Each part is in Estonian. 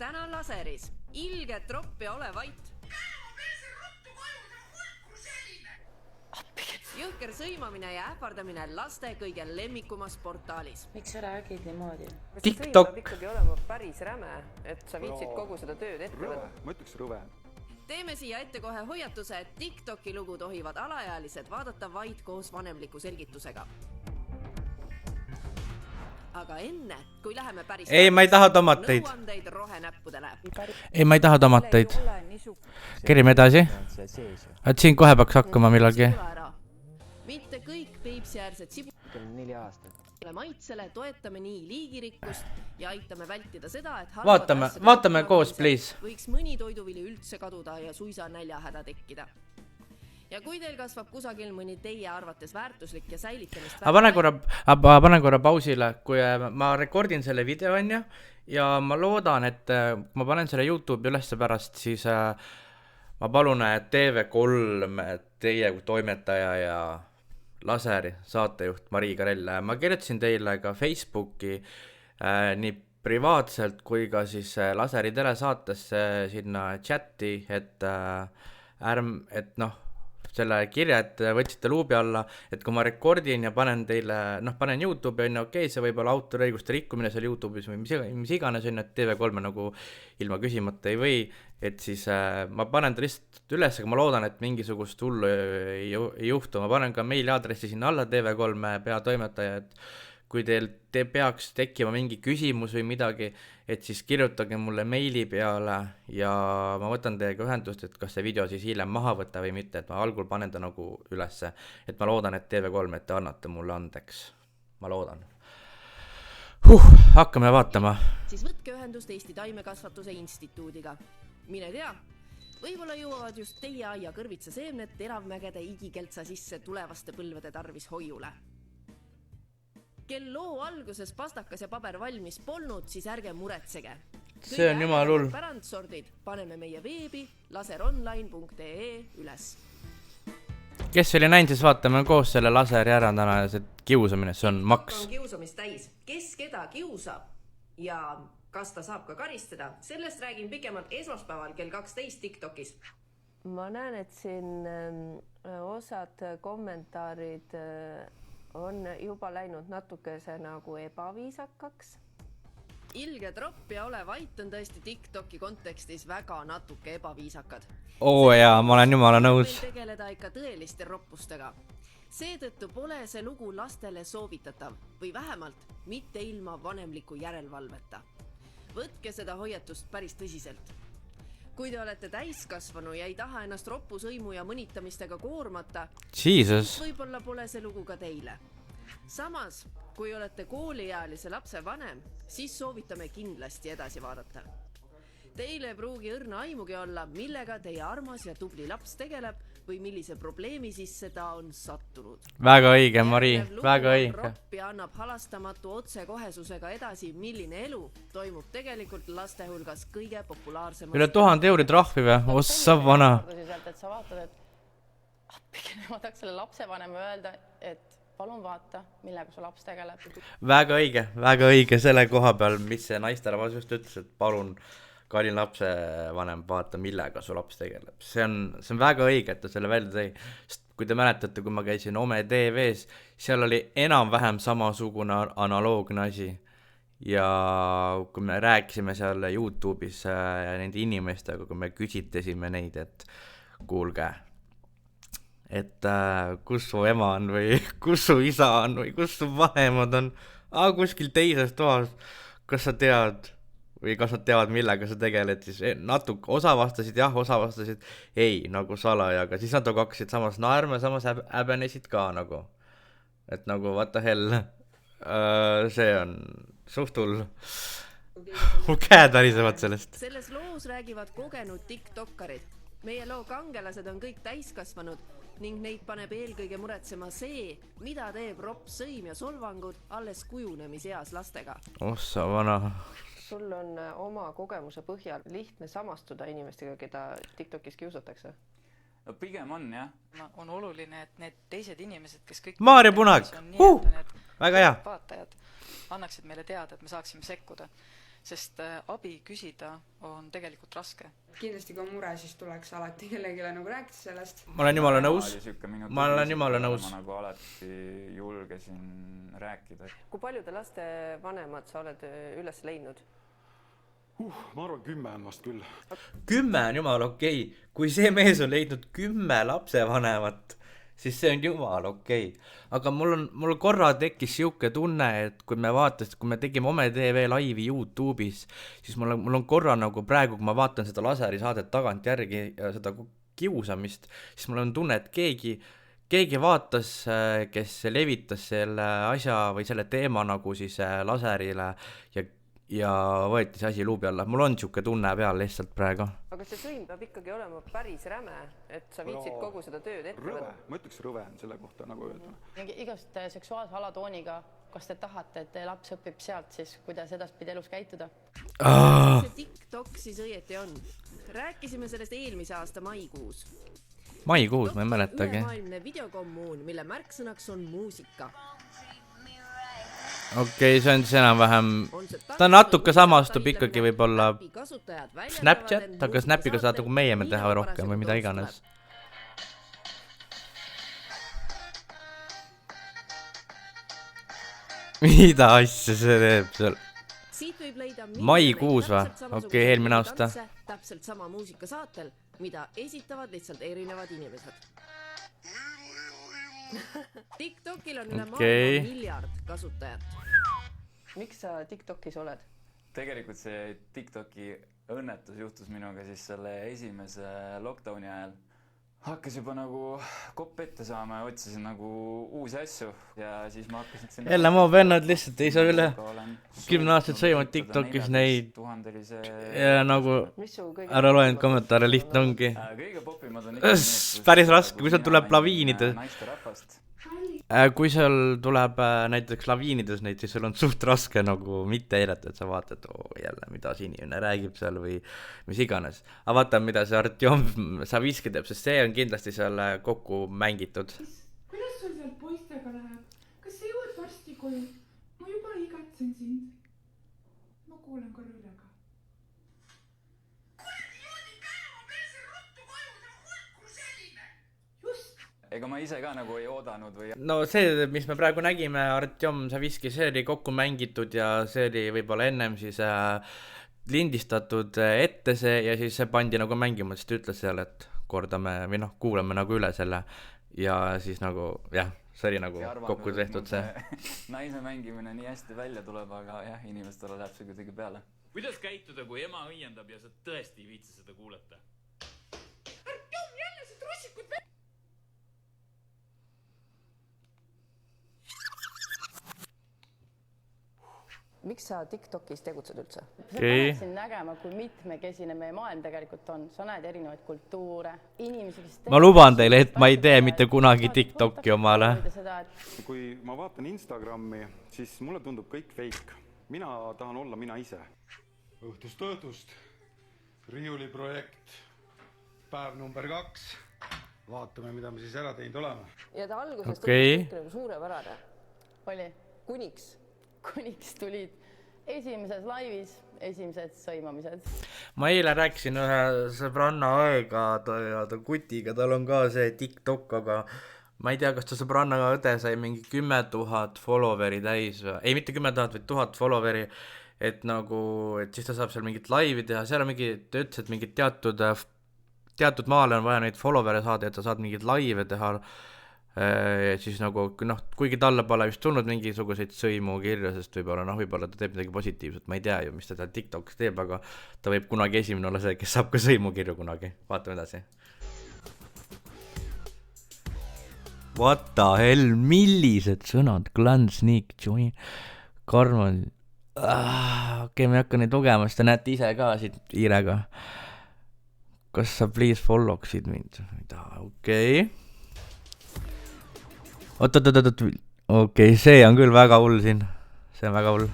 täna laseris. Ilge tropp ja ole vait. Jõhker sõimamine ja ähvardamine laste kõige lemmikumas portaalis. Miks sa räägid niimoodi? TikTok. See ikkagi olema päris räme, et sa viitsid kogu seda tööd ette võtta. Ma ütleks rõve. Teeme siia ette kohe hoiatuse, et TikToki lugu tohivad alaealised vaadata vaid koos vanemliku selgitusega. Aga enne, kui läheme päris... Ei, ma ei taha tomateid. Nõuandeid rohenäppudele. Ei, ma ei taha tomateid. Kerime edasi. Et siin kohe peaks hakkama millalgi. Mitte kõik Peipsiäärsed sibule maitsele toetame nii liigirikkust ja aitame vältida seda, et vaatame koos, please. Võiks mõni toiduvili üldse kaduda ja suisa näljahäda tekkida. Ja kui teil kasvab kusagil mõni teie arvates väärtuslik ja säilitamist... Panen korra pausile, kui ma rekordin selle video on ja ma loodan, et kui ma panen selle YouTube ülesse pärast, siis ma palun TV3 teie toimetaja ja laseri saatejuht Marii Karell. Ma kirjutasin teile ka Facebooki nii privaatselt kui ka siis laseri telesaatesse sinna chati, et selle kirja, et võtsite luubi alla, et kui ma rekordin ja panen teile, panen YouTube'i on okei, see võib olla autoriõiguste rikkumine seal YouTube'is või mis iganes on, et TV3 nagu ilma küsimata ei või, et siis ma panen ta lihtsalt üles, aga ma loodan, et mingisugust hullu ei juhtu. Ma panen ka meiliaadressi sinna alla TV3 peatoimetaja, et kui teil peaks tekkima mingi küsimus või midagi, et siis kirjutage mulle meili peale ja ma võtan teiega ühendust, et kas see video siis hiljem maha võtta või mitte, et ma algul panen ta nagu ülesse, et ma loodan, et TV3, et te annate mulle andeks. Ma loodan. Hakkame vaatama. Siis võtke ühendust Eesti Taimekasvatuse Instituudiga. Mine tea, võib-olla jõuavad just teie aia kõrvitsa seemned teravmägede igikeltsa sisse tulevaste põlvede tarvis hoiule. Kel loo alguses pastakas ja paber valmis polnud, siis ärge muretsege. See on jumal hull. Pärandsordid paneme meie veebi laseronline.ee üles. Kes oli näinud, siis vaatame koos selle laseri ära täna ja see kiusamine, see on maks. On kiusamist täis. Kes keda kiusab ja kas ta saab ka karistada, sellest räägin pikemalt esmaspäeval kell 12 TikTokis. Ma näen, et siin osad kommentaarid on juba läinud natukese nagu ebaviisakaks. Ilge tropp ja ole vait on tõesti TikToki kontekstis väga natuke ebaviisakad. Jaa, ma olen jumala nõus. Tegeleda ikka tõeliste roppustega. Seetõttu pole see lugu lastele soovitatav või vähemalt mitte ilma vanemliku järelvalveta. Võtke seda hoiatust päris tõsiselt. Kui te olete täiskasvanu ja ei taha ennast roppusõimu ja mõnitamistega koormata, Jesus. Võib-olla pole see lugu ka teile. Samas, kui olete kooliealise lapse vanem, siis soovitame kindlasti edasi vaadata. Teile pruugi õrna aimugi olla, millega teie armas ja tubli laps tegeleb või millise probleemi sisse ta on sattunud. Väga õige, Marii, väga õige. Ropp ja annab halastamatu otsekohesusega edasi, milline elu toimub tegelikult laste hulgas kõige populaarsemast. Üle 1000 € trahvi või? Ossa vana. Et sa vaatad, et ma tahaks selle lapsevanema öelda, et palun vaata, millega su laps tegeleb. Väga õige selle koha peal, mis see naisterahvas just ütles, et palun kalli lapsevanem vaata, millega su laps tegeleb. See on väga õige, et ta selle välja tõi. Sest kui te mäletate, kui ma käisin Ome TV-s, seal oli enam-vähem samasugune analoogne asi. Ja kui me rääkisime seal YouTube'is nende inimestega, kui me küsitlesime neid, et kuulge, et kus su ema on või kus su isa on või kus su vanemad on, kuskil teises toas, kas sa tead või kas nad teavad, millega sa tegeled, siis natuke osa vastasid jah, osa vastasid ei, nagu salaja, aga siis nad hakkasid samas naerma, samas häbenesid ka nagu, et nagu what the hell, see on suhtul, mu käed värisevad sellest. Selles loos räägivad kogenud TikTokkarid. Meie loo kangelased on kõik täiskasvanud ning neid paneb eelkõige muretsema see, mida teeb ropp sõim ja solvangud alles kujunemiseas lastega. Ossa vana. Sul on oma kogemuse põhjal lihtne samastuda inimestega, keda TikTokis kiusatakse? No pigem on, jah. On oluline, et need teised inimesed, kes kõik... Maarja Punag! Väga hea! Vaatajad annaksid meile teada, et me saaksime sekkuda. sest abi küsida on tegelikult raske. Kindlasti kui on mure, siis tuleks alati kellegile nagu rääkida sellest. ma olen jumala nõus. Ma olen jumala nõus. Ma nagu alati julgesin rääkida. Kui paljude laste vanemad sa oled üles leidnud? Ma arvan 10 on vast küll. 10 on jumala okei. Kui see mees on leidnud 10 lapsevanemat, siis see on jumala okei. Aga mul korra tekkis siuke tunne, et kui me tegime Ome TV laivi YouTube'is, siis mul on korra nagu praegu, kui ma vaatan seda Laseri saadet tagant järgi ja seda kiusamist, siis mul on tunne, et keegi vaatas, kes levitas selle asja või selle teema nagu siis Laserile ja võeti see asi luubi alla. Mul on siuke tunne peal lihtsalt praegu. Aga see sõim peab ikkagi olema päris räme, et sa viitsid kogu seda tööd ette võtta. Ma ütleks rõve on selle kohta nagu öelda. Igast seksuaalse alatooniga, kas te tahate, et teie laps õpib sealt siis, kuidas edaspidi elus käituda? See TikTok siis õieti on. Rääkisime sellest eelmise aasta maikuus. Maikuus, ma ei mäletagi. Ülemaailmne videokommuun, mille märksõnaks on muusika. Okei, see on enam-vähem, ta natuke samastub ikkagi võib-olla Snapchat, aga Snapiga saad nagu meie teha rohkem või mida iganes. Mida asja see teeb seal? Maikuus või? Okei, eelmine aasta. Täpselt sama muusikasaatel, mida esitavad lihtsalt erinevad inimesed. TikTokil on üle maailma miljard kasutajat. Miks sa TikTokis oled? Tegelikult see TikToki õnnetus juhtus minuga siis selle esimese lockdowni ajal. Hakkas juba nagu kopp ette saama ja otsisin nagu uusi asju ja siis ma hakkasin sinna... Jälle ma vennad lihtsalt ei saa üle 10 aastat sõimad TikTokis neid ja nagu ära loen kommentaare, lihtne ongi. Kõige popimad on ikka päris raske, kui seal tuleb laviinides. Kui seal tuleb näiteks laviinides neid, siis sul on suht raske nagu mitte eirata, et sa vaatad, jälle mida see inimene räägib seal või mis iganes. Aga vaata, mida see Artjom Saviski teeb, sest see on kindlasti seal kokku mängitud. Kuidas sul seal poistega läheb? Kas sa jõuad varsti koju? Ma juba igatsen sind. Ma kuulen korra üle ka. Ega ma ise ka nagu ei oodanud või... No see, mis me praegu nägime, Artjom Saviski, see oli kokku mängitud ja see oli võib-olla ennem siis lindistatud ette see ja siis see pandi nagu mängima, sest ütles seal, et kordame või noh, kuulame nagu üle selle ja siis nagu jah, see oli nagu kokku tehtud see. Naise mängimine nii hästi välja tuleb, aga jah, inimestele läheb see kuidagi peale. Kuidas käituda, kui ema õiendab ja sa tõesti ei viitsi seda kuulata? Artjom, jälle see trussikud veel! Miks sa TikTokis tegutsed üldse? Sa tahaksin nägema, kui mitmekesine meie maailm tegelikult on. Sa näed erinevaid kultuure, inimesi, kes... Ma luban teile, et ma ei tee mitte kunagi TikToki omale. Kui ma vaatan Instagrami, siis mulle tundub kõik fake. Mina tahan olla mina ise. Õhtust. Riiuli projekt. Päev number 2. Vaatame, mida me siis ära teinud oleme. Ja ta algusest kõik nagu suurepärane. Oli. Kuniks tulid esimeses laivis, esimesed sõimamised. Ma eile rääkisin ühe sõbranna õega ja ta kutiga, tal on ka see TikTok, aga ma ei tea, kas ta sõbranna õde sai mingi 10 000 followeri täis. Ei, mitte 10 000, vaid 1000 followeri, et nagu, et siis ta saab seal mingit laivi teha, seal on mingi, ta ütles, et mingid teatud maale on vaja neid followere saada, et ta saad mingid laive teha. Siis nagu, noh, kuigi talle pole vist tulnud mingisuguseid sõimu kirja, sest võib-olla ta teeb midagi positiivset, ma ei tea ju, mis ta TikTokis teeb, aga ta võib kunagi esimene olla see, kes saab ka sõimu kirju kunagi. Vaatame edasi. What the hell, millised sõnad? Glenn, Sneak, Join, Karman. Okei, ma ei hakka neid lugema, sest te näete ise ka siit hiirega. Kas sa please followksid mind? Okei. Okei, see on küll väga hull siin. See on väga hull.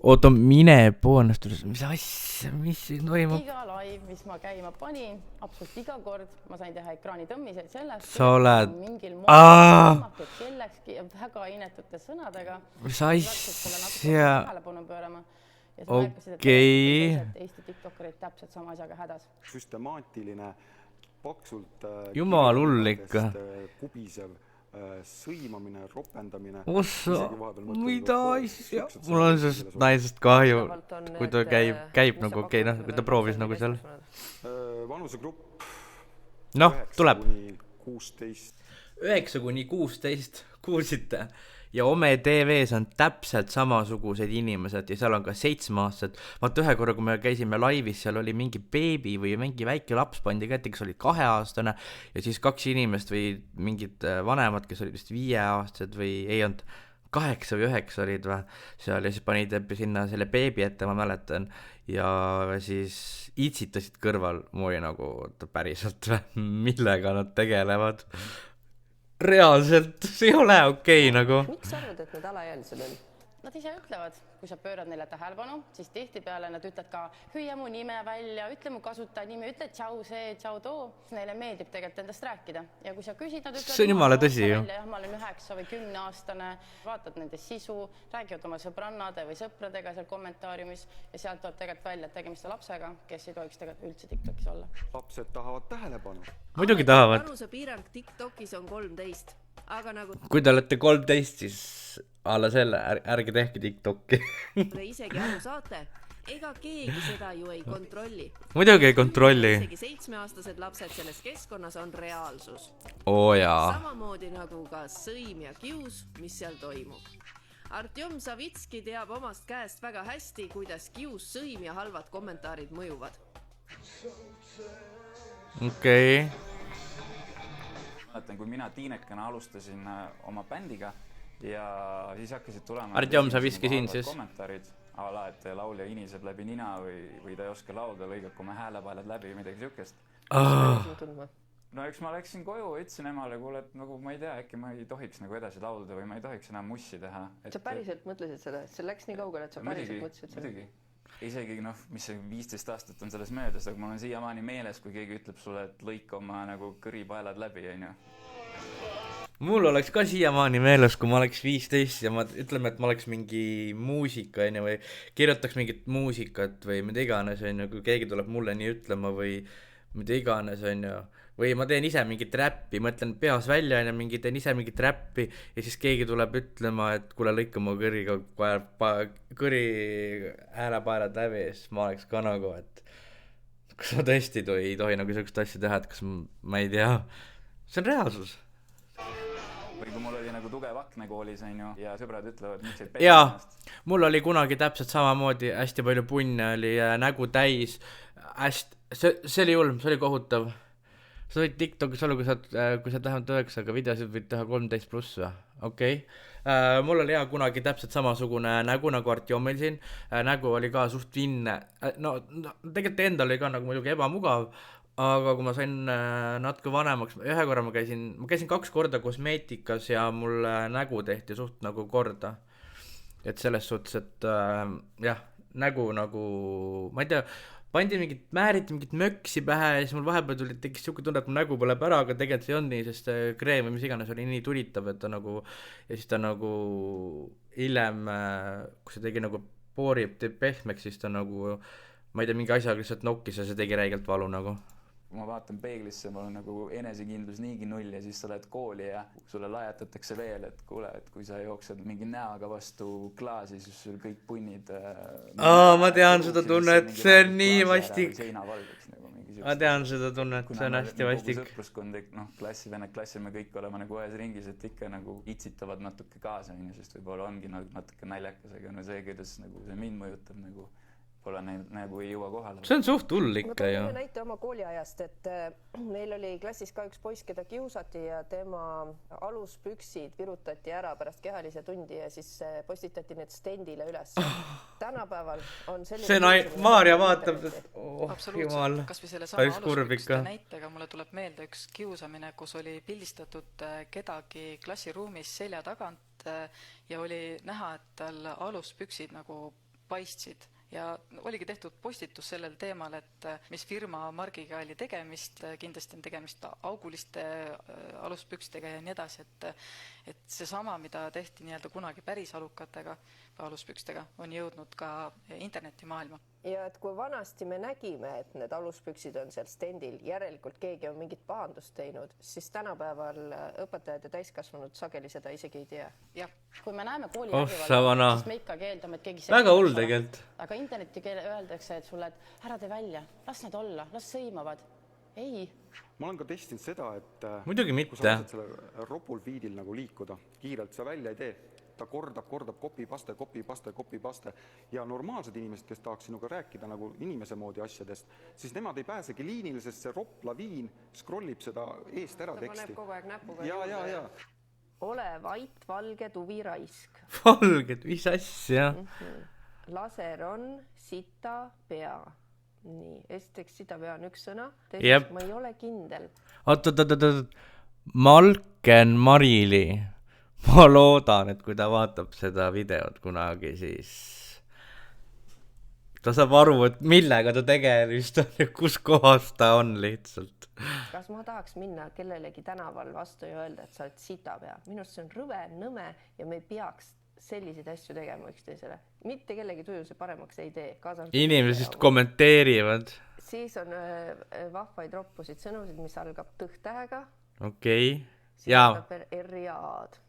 Oota, mine poonestades. Mis asja, mis siin toimub? Iga live, mis ma käima panin, absoluut iga kord, ma sain teha ekraani tõmmiseid sellest. Sa oled... Mingil moel kellekski väga inetute sõnadega. Mis asja? ja sa märkasid, et Okei. teised Eesti tiktokerid täpselt sama asjaga hädas. süstemaatiline, paksult Jumal hull ikka. kubisev sõimamine, ropendamine. Mida asja? Mul on sellest naisest kahju, kui ta käib nagu okei, noh, kui ta proovis nagu seal. Vanusegrupp Noh, tuleb. 9–16. 9–16, kuulsite? Ja Ome TV-s on täpselt samasugused inimesed ja seal on ka 7-aastased. Vaata ühe korra, kui me käisime laivis, seal oli mingi beebi või mingi väike laps pandi kätte, kes oli 2-aastane ja siis 2 inimest või mingid vanemad, kes olid vist 5-aastased või ei olnud 8 või 9 olid või seal ja siis panid sinna selle beebi ette, ma mäletan, ja siis itsitasid kõrval. Mul oli nagu, päriselt või, millega nad tegelevad? Reaalselt, see ei ole okei nagu. Miks sa arvad, et need alaealised on? Nad ise ütlevad, kui sa pöörad neile tähelepanu, siis tihtipeale nad ütled ka hüüa mu nime välja, ütle mu kasutaja nimi, ütle tšau see, tšau too. Neile meeldib tegelikult endast rääkida. Ja kui sa küsid, nad ütlevad, see on jumala tõsi ju. Jah, ma olen 9 või 10-aastane, vaatad nende sisu, räägivad oma sõbrannade või sõpradega seal kommentaariumis ja sealt tuleb tegelikult välja, et tegemist on lapsega, kes ei tohiks tegelikult üldse TikTokis olla. Lapsed tahavad tähelepanu. Muidugi tahavad. Vanusepiirang TikTokis on 13, aga nagu kui te olete 13, siis alla selle ärge tehke TikTok'i. te isegi aru saate, ega keegi seda ju ei kontrolli. Muidugi ei kontrolli. Isegi 7-aastased lapsed selles keskkonnas on reaalsus. Oo jaa. Samamoodi nagu ka sõim ja kius, mis seal toimub. Artjom Savitski teab omast käest väga hästi, kuidas kius, sõim ja halvad kommentaarid mõjuvad. Okei. Mäletan, kui mina tiinekana alustasin oma bändiga ja siis hakkasid tulema Artjom Savitski siin siis. Kommentaarid, ala, et laulja iniseb läbi nina või ta ei oska laulda, lõigab oma häälepaelad läbi, midagi siukest. No eks ma läksin koju, ütlesin emale, kuule, et nagu ma ei tea, äkki ma ei tohiks nagu edasi laulda või ma ei tohiks enam mussi teha. Sa päriselt mõtlesid seda, et see läks nii kaugele, et sa päriselt mõtlesid seda? Muidugi. Isegi mis see 15 aastat on selles möödas, aga mul on siiamaani meeles, kui keegi ütleb sulle, et lõika oma nagu kõripaelad läbi, onju. Mul oleks ka siiamaani meeles, kui ma oleks 15 ja ütleme, et ma oleks mingi muusika või kirjutaks mingit muusikat või mida iganes, kui keegi tuleb mulle nii ütlema või mida iganes, või ma teen ise mingit räppi, mõtlen peas välja, teen ise mingit räppi ja siis keegi tuleb ütlema, et kuule lõika mu kõri häälepaelad läbi ja siis ma oleks ka nagu, et kas ma tõesti ei tohi nagu sellist asja teha, et kas ma ei tea, see on reaalsus. Või kui mul oli nagu tugev akne koolis, ja sõbrad ütlevad, miks ei jaa, mul oli kunagi täpselt samamoodi, hästi palju punne oli nägu täis, see oli julm, see oli kohutav. Sa võid TikTokis olla, kui sa vähemalt 9, aga videosid võid teha 13 pluss või? Okei. Mul oli kunagi täpselt samasugune nägu nagu Artjomil siin. Nägu oli ka suht vinne. No tegelikult endal oli ka nagu muidugi ebamugav, aga kui ma sain natuke vanemaks, ühe korra ma käisin 2 korda kosmeetikas ja mul nägu tehti suht nagu korda. Et selles suhtes, et jah, nägu nagu, ma ei tea, määriti mingit möksi pähe ja siis mul vahepeal tekkis siuke tunne, et mu nägu põleb ära, aga tegelikult see ei olnud nii, sest kreem või mis iganes oli nii turitav, et ta nagu, ja siis ta nagu hiljem, kui see tegi nagu poori pehmeks, siis ta nagu, ma ei tea, mingi asjaga lihtsalt nokkis ja see tegi räigelt valu nagu. Kui ma vaatan peeglisse, mul on nagu enesekindlus niigi null ja siis sa lähed kooli ja sulle lajatatakse veel, et kuule, et kui sa jooksed mingi näoga vastu klaasi, siis sul kõik punnid ma tean seda tunnet, see on nii vastik. Ma tean seda tunnet, see on hästi vastik. Sõpruskond, vennad klassil me kõik oleme nagu ühes ringis, et ikka nagu itsitavad natuke kaasa, sest võib-olla ongi natuke naljakas, aga see, kuidas see mind mõjutab nagu pole nagu ei jõua kohale. See on suht hull ikka ju. Ma toon näite oma kooliajast, et meil oli klassis ka üks poiss, keda kiusati ja tema aluspüksid virutati ära pärast kehalise tundi ja siis postitati need stendile üles. Tänapäeval on selline... Maarja vaatab, absoluutselt, kas või selle sama aluspükste näitega mulle tuleb meelde üks kiusamine, kus oli pildistatud kedagi klassiruumis selja tagant ja oli näha, et tal aluspüksid nagu paistsid ja oligi tehtud postitus sellel teemal, et mis firma margiga oli tegemist, kindlasti on tegemist auguliste aluspükstega ja nii edasi, et seesama, mida tehti nii-öelda kunagi päris alukatega või aluspükstega, on jõudnud ka internetimaailma. Ja et kui vanasti me nägime, et need aluspüksid on seal stendil, järelikult keegi on mingit pahandust teinud, siis tänapäeval õpetajad ja täiskasvanud sageli seda isegi ei tea. Jah, kui me näeme kooli vägivalda, siis me ikkagi eeldame, et keegi väga hull tegelikult. Aga interneti keele öeldakse, et sulle, et ära tee välja, las nad olla, las sõimavad. Ei. Ma olen ka testinud seda, et muidugi mitte. Kui sa lased selle ropul feedil nagu liikuda, kiirelt sa välja ei tee. Ta kordab copy-paste ja normaalsed inimesed, kes tahaks sinuga rääkida nagu inimese moodi asjadest, siis nemad ei pääsegi liinile, sest see ropp laviin scrollib seda eest ära teksti. Ta paneb kogu aeg näpuga ja. Ole vait, valge tuvi raisk. Valged, mis asja? Laser on sita pea. Nii, esiteks sita pea on üks sõna, teiseks ma ei ole kindel. Oot. Malken Marili. Ma loodan, et kui ta vaatab seda videot kunagi, siis ta saab aru, et millega ta tegelist on ja kus kohas ta on lihtsalt. Kas ma tahaks minna kellelegi tänaval vastu ja öelda, et sa oled sitapea? Minust see on rõve, nõme ja me ei peaks selliseid asju tegema üksteisele. Mitte kellegi tuju see paremaks ei tee. Inimesed kommenteerivad. Siis on vahvaid roppusid sõnusid, mis algab tõhtähega. Okei. Siis algab R-i-A-d.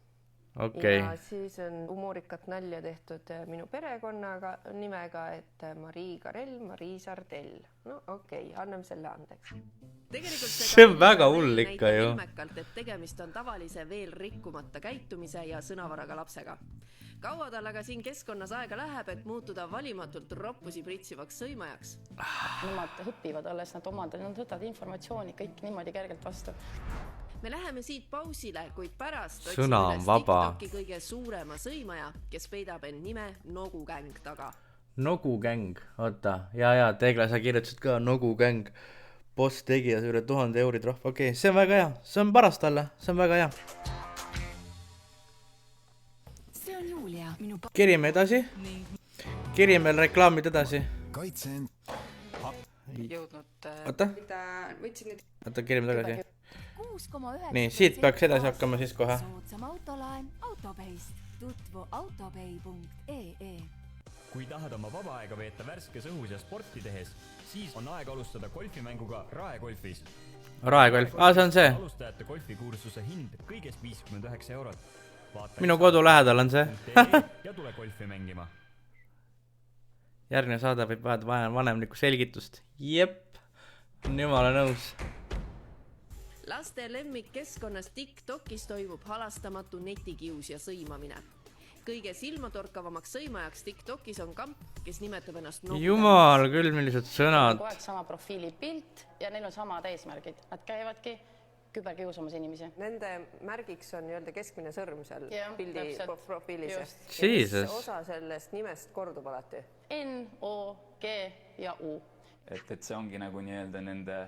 Okay. Ja siis on humoorikat nalja tehtud minu perekonnaga nimega, et Marii Karell, Marii Sardell. No okei, anname selle andeks. See on väga hull ikka ju. Ilmekalt, et tegemist on tavalise veel rikkumata käitumise ja sõnavaraga lapsega. Kaua tal aga siin keskkonnas aega läheb, et muutuda valimatult roppusi pritsivaks sõimajaks? Nemad õpivad alles, nad võtavad informatsiooni kõik niimoodi kergelt vastu. Me läheme siit pausile, kuid pärast sõna on vaba. TikToki kõige suurema sõimaja, kes peidab end nime Nogugäng taga. Nogugäng, oota. Ja, Tegla, sa kirjutasid ka Nogugäng. Boss tegijas üle 1000 € trahv. Okei, see on väga hea. See on parast talle. See on väga hea. See on Julia. Kirime edasi. Kirime reklaamid edasi. Kaitsen. Jõudnud... Oota. Oota, kirime tagasi. 6,9%. Nii, siit peaks edasi hakkama siis kohe. Soodsam autolaen Autopeist. Tutvu autopei.ee. Kui tahad oma vaba aega veeta värskes õhus ja sporti tehes, siis on aeg alustada golfimänguga Raekolfis. Raekolf, see on see. Alustajate golfikursuse hind kõigest 59 €. Minu kodu lähedal on see. Ja tule golfi mängima. Järgmine saade võib vaja vanemlikku selgitust. Jep, jumala nõus. Laste lemmikkeskkonnas TikTokis toimub halastamatu netikius ja sõimamine. Kõige silmatorkavamaks sõimajaks TikTokis on kamp, kes nimetab ennast Nogugäng. Jumal küll, millised sõnad. Kogu aeg sama profiili pilt ja neil on samad eesmärgid. Nad käivadki küberkiusamas inimesi. Nende märgiks on nii-öelda keskmine sõrm seal pildi profiilis. Mis osa sellest nimest kordub alati? N, O, G ja U. Et see ongi nagu nii-öelda nende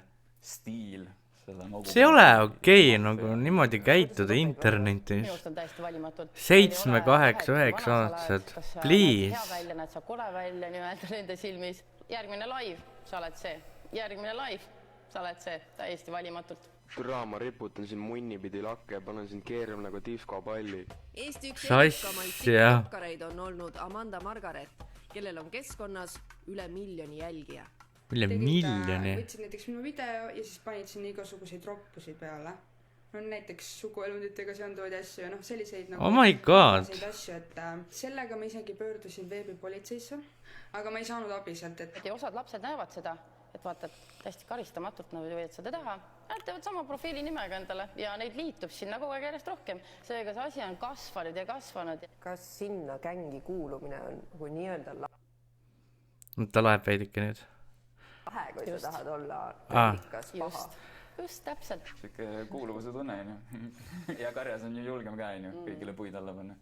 stiil. See ei ole okei, nagu niimoodi käituda internetis. Minust on täiesti valimatult. 7, 8, 9 aastased. Please. Hea välja, näed sa kole välja nii-öelda nende silmis. Järgmine live, sa oled see. Järgmine live, sa oled see. Täiesti valimatult. Türa, ma riputan siin munnipidi lakke ja panen siin keerima nagu diskopalli. Eesti üks edukamaid TikTokareid on olnud Amanda Margaret, kellel on keskkonnas üle 1 miljoni jälgija. Üle 1 miljoni? Võtsid näiteks minu video ja siis panid sinna igasuguseid roppusid peale. No näiteks suguelunditega seonduvaid asju ja selliseid nagu... Oh my god! Asju, et sellega ma isegi pöördusin veebipolitseisse, aga ma ei saanud abi sealt, et... Ja osad lapsed näevad seda, et vaatad täiesti karistamatult, nagu võid seda teha. Nad teevad sama profiili nimega endale ja neid liitub sinna kogu aeg järjest rohkem. Seega see asi on kasvanud ja kasvanud. Kas sinna gängi kuulumine on kui nii-öelda Ta laeb veidike nüüd. Lahe, kui sa tahad olla pellikas paha. Just täpselt. Sikke kuuluvuse tunne, ja karjas on ju julgem ka, kõigile puid alla panna.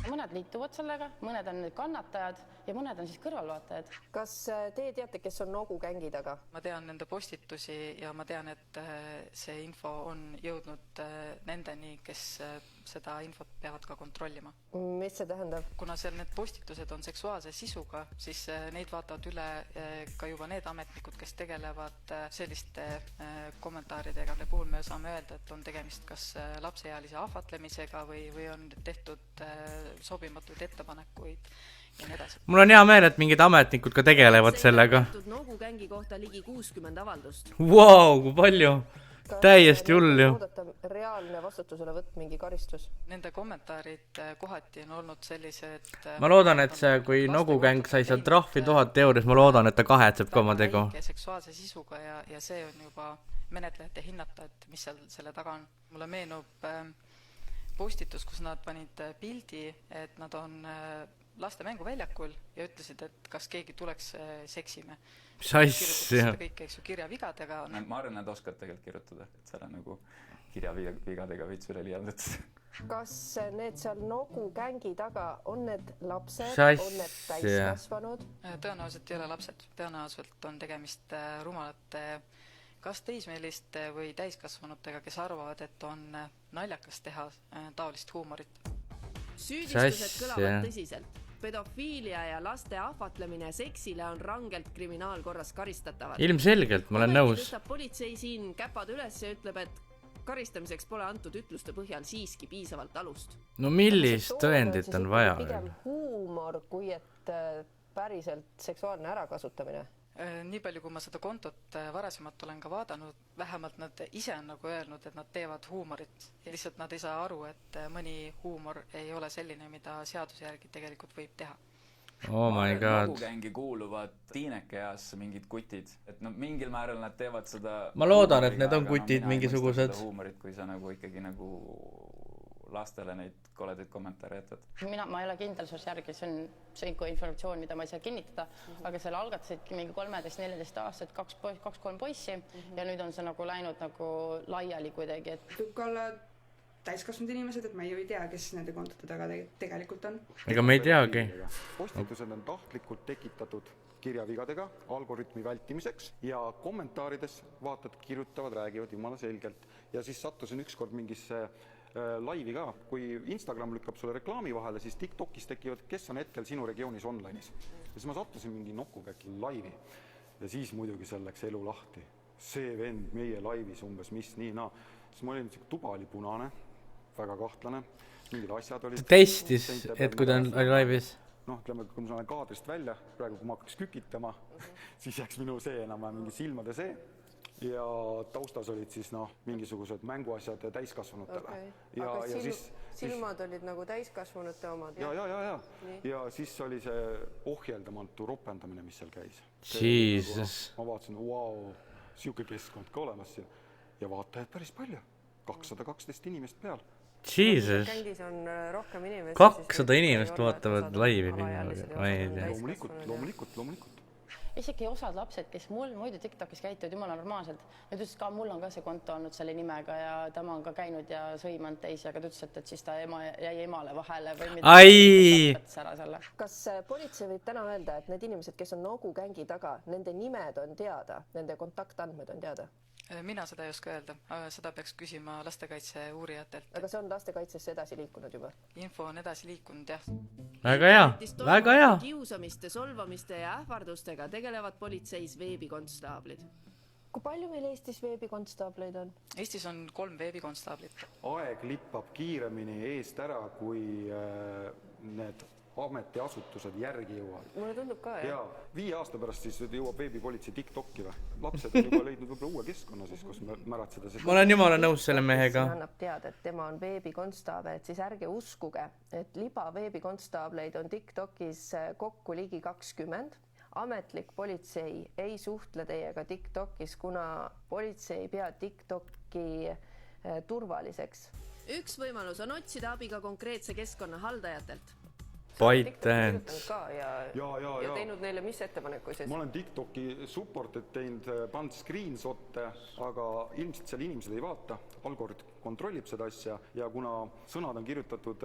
Mõned liituvad sellega, mõned on nüüd kannatajad ja mõned on siis kõrvalvaatajad. Kas te teate, kes on Nogugängi taga? Ma tean nende postitusi ja ma tean, et see info on jõudnud nendeni, kes seda infot peavad ka kontrollima. Mis see tähendab? Kuna seal need postitused on seksuaalse sisuga, siis neid vaatavad üle ka juba need ametnikud, kes tegelevad selliste kommentaaridega, mille puhul me saame öelda, et on tegemist kas lapseealise ahvatlemisega või on tehtud sobimatuid ettepanekuid ja nii edasi. Mul on hea meel, et mingid ametnikud ka tegelevad sellega. Nogu gängi kohta ligi 60 avaldust. Wow, kui palju! Täiesti hull ju. Reaalne vastutusele võtt, mingi karistus. Nende kommentaarid kohati on olnud sellised... Ma loodan, et see, kui Nogu gäng sai seal trahvi 1000 €, ma loodan, et ta kahetseb ka oma tegu. Seksuaalse sisuga ja see on juba menetlejate hinnata, et mis seal selle taga on. Mulle meenub postitus, kus nad panid pildi, et nad on laste mänguväljakul ja ütlesid, et kas keegi tuleks seksime. Mis asja? Kõik kirjavigadega. Ma arvan, nad oskavad tegelikult kirjutada, et seal on nagu kirjavigadega veits üle liialdatud. Kas need seal Nogu gängi taga on need lapsed, on need täiskasvanud? Tõenäoliselt ei ole lapsed. Tõenäoliselt on tegemist rumalate kas teismeliste või täiskasvanutega, kes arvavad, et on naljakas teha taolist huumorit. Süüdistused kõlavad tõsiselt. Pedofiilia ja laste ahvatlemine seksile on rangelt kriminaalkorras karistatavad. Ilmselgelt, ma olen nõus. Tõstab politsei siin käpad üles ja ütleb, et karistamiseks pole antud ütluste põhjal siiski piisavalt alust. No millist tõendit on vaja? Pigem huumor, kui et päriselt seksuaalne ärakasutamine. Nii palju, kui ma seda kontot varasemalt olen ka vaadanud, vähemalt nad ise on nagu öelnud, et nad teevad huumorit. Ja lihtsalt nad ei saa aru, et mõni huumor ei ole selline, mida seaduse järgi tegelikult võib teha. Oh my god. Nogu gängi kuuluvad tiinekeas mingid kutid. Et no mingil määral nad teevad seda... Ma loodan, et need on kutid mingisugused. Huumorit, kui sa nagu ikkagi nagu lastele neid koledaid kommentaare jätad. Ma ei ole kindel sus järgi, see on informatsioon, mida ma ei saa kinnitada, aga selle algatasidki mingi 13-14 aastat, 2-3 poissi ja nüüd on see nagu läinud nagu laiali kuidagi. Võib ka olla täiskasvanud inimesed, et ma ei tea, kes nende kontote taga tegelikult on. Ega me ei teagi. Postitused on tahtlikult tekitatud kirjavigadega algoritmi vältimiseks ja kommentaarides vaatad, kirjutavad, räägivad jumala selgelt ja siis sattusin ükskord mingisse laivi ka, kui Instagram lükkab sulle reklaami vahele, siis TikTokis tekivad, kes on hetkel sinu regioonis online'is. Ja siis ma sattusin mingi Noku äkki laivi ja siis muidugi seal läks elu lahti. See vend meie laivis umbes, mis nii naa. Siis ma olin, tuba oli punane, väga kahtlane, mingid asjad olid. Testis, et kui ta on laivis? Noh, ütleme, kui ma olen kaadrist välja, praegu kui ma hakkaks kükitama, siis jääks minu see enam mingi silmade see. Ja taustas olid siis mingisugused mänguasjad täiskasvanutele. Okay. Aga silmad olid nagu täiskasvanute omad? Ja siis oli see ohjeldamatu ropendamine, mis seal käis. Jesus. Ma vaatasin, siuke keskkond ka olemas ja vaatajaid päris palju. 212 inimest peal. Jesus. Kängis on rohkem inimesi. 200 inimest vaatavad laivi. Loomulikult. Isegi osad lapsed, kes mul muidu TikTokis käituvad jumala normaalselt, nüüd ütles ka, mul on ka see konto olnud selle nimega ja tema on ka käinud ja sõimanud teisi, aga ta ütles, et siis ta jäi emale vahele või midagi. Kas politsei võib täna öelda, et need inimesed, kes on Nogu gängi taga, nende nimed on teada, nende kontaktandmed on teada? Mina seda ei oska öelda, seda peaks küsima lastekaitse uurijatelt. Aga see on lastekaitsesse edasi liikunud juba? Info on edasi liikunud, jah. Väga hea. Kiusamiste, solvamiste ja ähvardustega tegelevad politseis veebikonstaablid. Kui palju meil Eestis veebikonstaableid on? Eestis on 3 veebikonstaablit. Aeg lippab kiiremini eest ära, kui need ametiasutused järgi jõuavad. Mulle tundub ka, jah. Ja 5 aasta pärast siis jõuab veebipolitsei TikToki või? Lapsed on juba leidnud võib-olla uue keskkonna siis, kus märatseda. Ma olen jumala nõus selle mehega. Annab teada, et tema on veebikonstaabel, et siis ärge uskuge, et liba veebikonstaableid on TikTokis kokku ligi 20. Ametlik politsei ei suhtle teiega TikTokis, kuna politsei ei pea TikToki turvaliseks. Üks võimalus on otsida abi ka konkreetse keskkonna haldajatelt. ByteDance. ja teinud neile mis ettepanekuid siis? ma olen TikToki support'it teinud, pannud screenshot'e, aga ilmselt seal inimesed ei vaata, algoritm kontrollib seda asja ja kuna sõnad on kirjutatud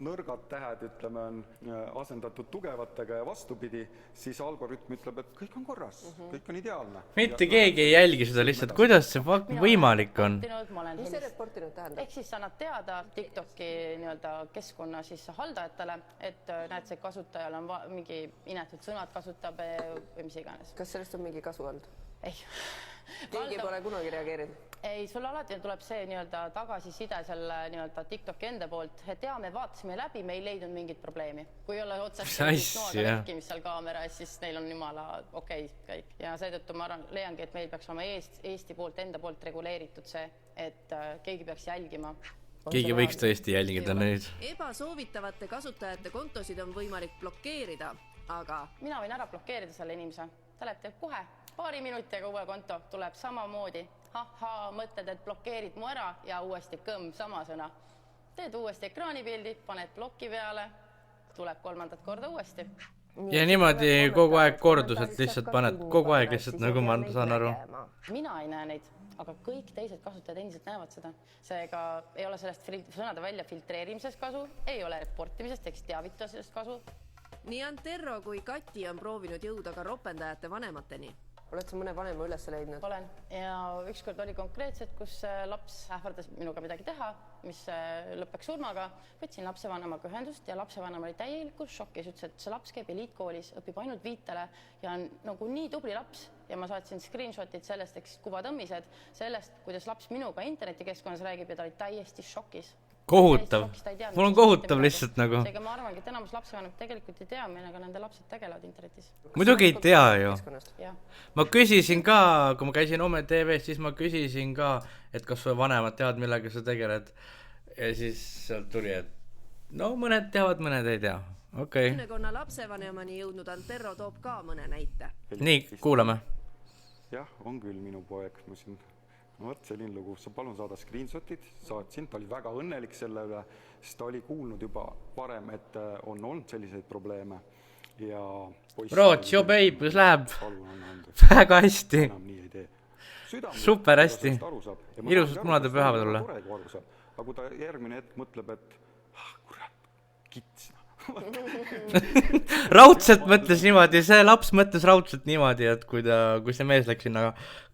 nõrgad tähed, ütleme, on asendatud tugevatega ja vastupidi, siis algoritm ütleb, et kõik on korras, kõik on ideaalne. Mitte keegi ei jälgi seda lihtsalt, kuidas see võimalik on? Mis see reportinud tähendab? Ehk siis sa annad teada TikToki nii-öelda keskkonna siis haldajatele, et näed, see kasutajal on mingi inetud sõnad kasutab või mis iganes. Kas sellest on mingi kasu olnud? Ei. Keegi pole kunagi reageerinud? Ei, sul alati tuleb see nii-öelda tagasiside selle nii-öelda TikToki ende poolt, et jaa, me vaatasime läbi, me ei leidnud mingit probleemi. Kui ei ole otsest nooga rääkimist seal kaameras, siis neil on jumala okei kõik. Ja seetõttu ma leiangi, et meil peaks olema Eesti poolt, enda poolt reguleeritud see, et keegi peaks jälgima. Keegi võiks tõesti jälgida neid. Ebasoovitavate kasutajate kontosid on võimalik blokeerida, aga... Mina võin ära blokeerida selle inimese. Ta läheb teeb kohe. Paari minutiga uue konto tuleb samamoodi. Mõtled, et blokeerid mu ära ja uuesti kõmm, sama sõna. Teed uuesti ekraanipildi, paned bloki peale, tuleb 3. korda uuesti. Ja niimoodi kogu aeg korduselt lihtsalt paned, kogu aeg lihtsalt, nagu ma saan aru. Mina ei näe neid, aga kõik teised kasutajad endiselt näevad seda. Seega ei ole sellest sõnade välja filtreerimisest kasu, ei ole reportimisest, eks teavitusest kasu. Nii Anterro kui Kati on proovinud jõuda ka ropendajate vanemateni. Oled sa mõne vanema üles leidnud? Olen. Ja ükskord oli konkreetselt, kus laps ähvardas minuga midagi teha, mis lõpeks surmaga. Võtsin lapsevanemaga ühendust ja lapsevanem oli täielikult šokis. Ütles, et see laps käib eliitkoolis, õpib ainult 5 ja on nagu nii tubli laps. Ja ma saatsin screenshotid sellest, eks kuvatõmmised, sellest, kuidas laps minuga internetikeskkonnas räägib ja ta oli täiesti šokis. Kohutav. Mul on kohutav lihtsalt nagu. Seega ma arvangi, et enamus lapsevanemad tegelikult ei tea, millega nende lapsed tegelevad internetis. Muidugi ei tea ju. Ma küsisin ka, kui ma käisin Ome TV-s, siis ma küsisin ka, et kas su vanemad teavad, millega sa tegeled. Ja siis sealt tuli, et no mõned teavad, mõned ei tea. Okei. Konnekonna lapsevanemani jõudnud Anterro toob ka mõne näite. Nii, kuulame. Jah, on küll minu poeg. Ma siin... No võt, selline lugu, sa palun saada screenshotid, saatsin, ta oli väga õnnelik selle üle, sest ta oli kuulnud juba varem, et on olnud selliseid probleeme ja Rootsi, jo babe, kus läheb väga hästi, super hästi, ilusad munade pühavad olla. Aga kui ta järgmine hetk mõtleb, et kurat, kits. Raudselt mõtles niimoodi, see laps mõtles raudselt niimoodi, et kui see mees läks sinna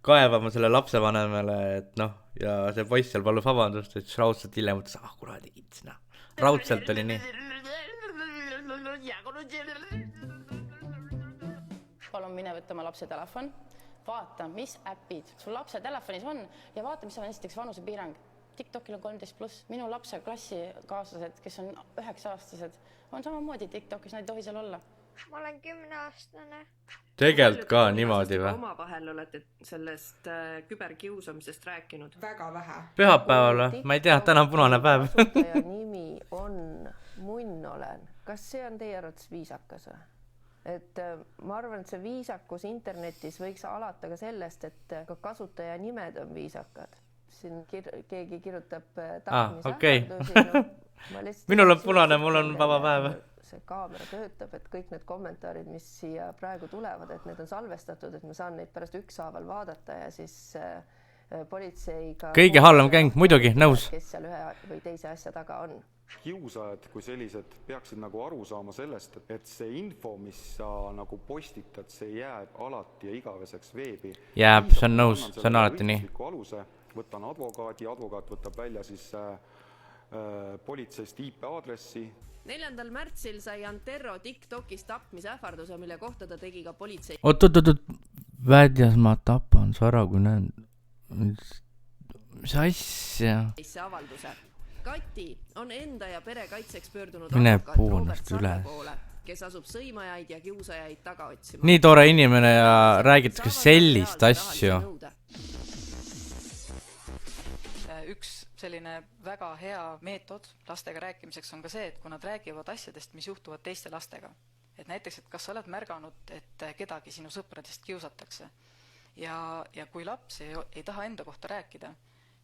kaevama selle lapsevanemale, et noh, ja see poiss seal palub vabandust, et siis raudselt hiljem mõtles, kuradi kits, noh. Raudselt oli nii. Palun mine võtta oma lapse telefon, vaata, mis äpid sul lapse telefonis on ja vaata, mis on esiteks vanusepiirang. TikTokil on 13+, minu lapse klassikaaslased, kes on 9-aastased, on samamoodi TikTokis, nad ei tohi seal olla. Ma olen 10-aastane. Tegelikult ka niimoodi või? Oma vahel olete sellest küberkiusamisest rääkinud? Väga vähe. Pühapäeval või? Ma ei tea, täna on punane päev. Kasutaja nimi on Munn olen. Kas see on teie arvates viisakas või? Et ma arvan, et see viisakus internetis võiks alata ka sellest, et ka kasutaja nimed on viisakad. Siin keegi kirjutab tahtmise. Minul on punane, mul on vaba päev. See kaamera töötab, et kõik need kommentaarid, mis siia praegu tulevad, et need on salvestatud, et ma saan neid pärast ükshaaval vaadata ja siis politseiga... Kõige halvem gäng, muidugi, nõus. Kes seal ühe või teise asja taga on. Kiusajad kui sellised peaksid nagu aru saama sellest, et see info, mis sa nagu postitad, see jääb alati ja igaveseks veebi. Jääb, see on nõus, see on alati nii. Võtan advokaat võtab välja siis politseist IP aadressi. 4. märtsil sai Anterro TikTokis tapmisähvarduse, mille kohta ta tegi ka politsei. Oot, vädjas ma tapan su ära, kui näen. Mis asja? Avalduse. Kati on enda ja pere kaitseks pöördunud advokaat Robert Sarve poole, kes asub sõimajaid ja kiusajaid taga otsima. Nii tore inimene ja räägitakse sellist asju. Üks selline väga hea meetod lastega rääkimiseks on ka see, et kui nad räägivad asjadest, mis juhtuvad teiste lastega. Et näiteks, et kas sa oled märganud, et kedagi sinu sõpradest kiusatakse. Ja kui laps ei taha enda kohta rääkida,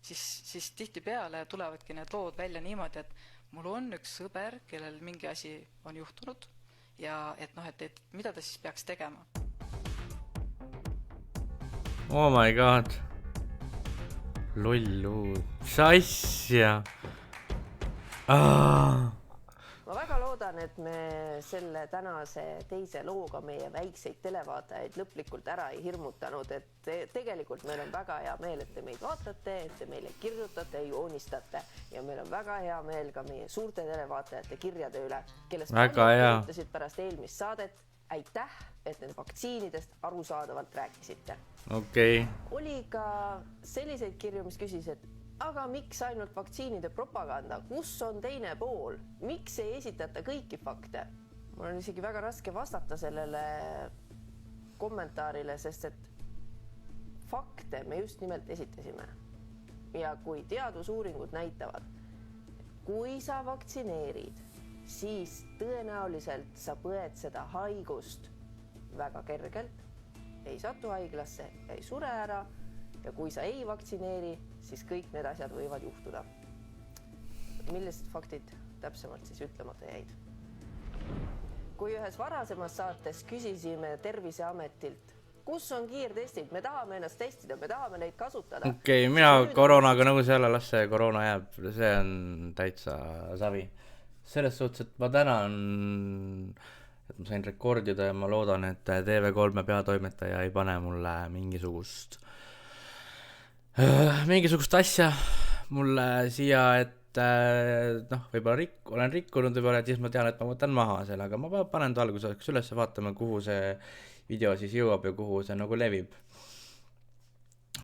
siis tihtipeale tulevadki need lood välja niimoodi, et mul on üks sõber, kellel mingi asi on juhtunud ja et noh, et mida ta siis peaks tegema. Oh my god. Lollu. Mis asja? Ma väga loodan, et me selle tänase teise looga meie väikseid televaatajaid lõplikult ära ei hirmutanud, et tegelikult meil on väga hea meel, et te meid vaatate, et te meile kirjutate, joonistate ja meil on väga hea meel ka meie suurte televaatajate kirjade üle, kellest kirjutasid pärast eelmist saadet. Aitäh, et need vaktsiinidest arusaadavalt rääkisite. Okei. Oli ka selliseid kirju, mis küsis, et aga miks ainult vaktsiinide propaganda? Kus on teine pool? Miks ei esitata kõiki fakte? Mul on isegi väga raske vastata sellele kommentaarile, sest et fakte me just nimelt esitasime. Ja kui teadusuuringud näitavad, kui sa vaktsineerid, siis tõenäoliselt sa põed seda haigust väga kergelt, ei satu haiglasse, ei sure ära ja kui sa ei vaktsineeri, siis kõik need asjad võivad juhtuda. Millised faktid täpsemalt siis ütlemata jäid? Kui ühes varasemas saates küsisime Terviseametilt, kus on kiirtestid, me tahame ennast testida, me tahame neid kasutada. Okei, mina koroonaga nõus jälle, las see koroona jääb, see on täitsa savi. Selles suhtes, et ma tänan, et ma sain rekordida ja ma loodan, et TV3 peatoimetaja ei pane mulle mingisugust asja mulle siia, et võib-olla olen rikkunud võib-olla, et siis ma tean, et ma võtan maha selle, aga ma panen ta alguseks üles, vaatame, kuhu see video siis jõuab ja kuhu see nagu levib.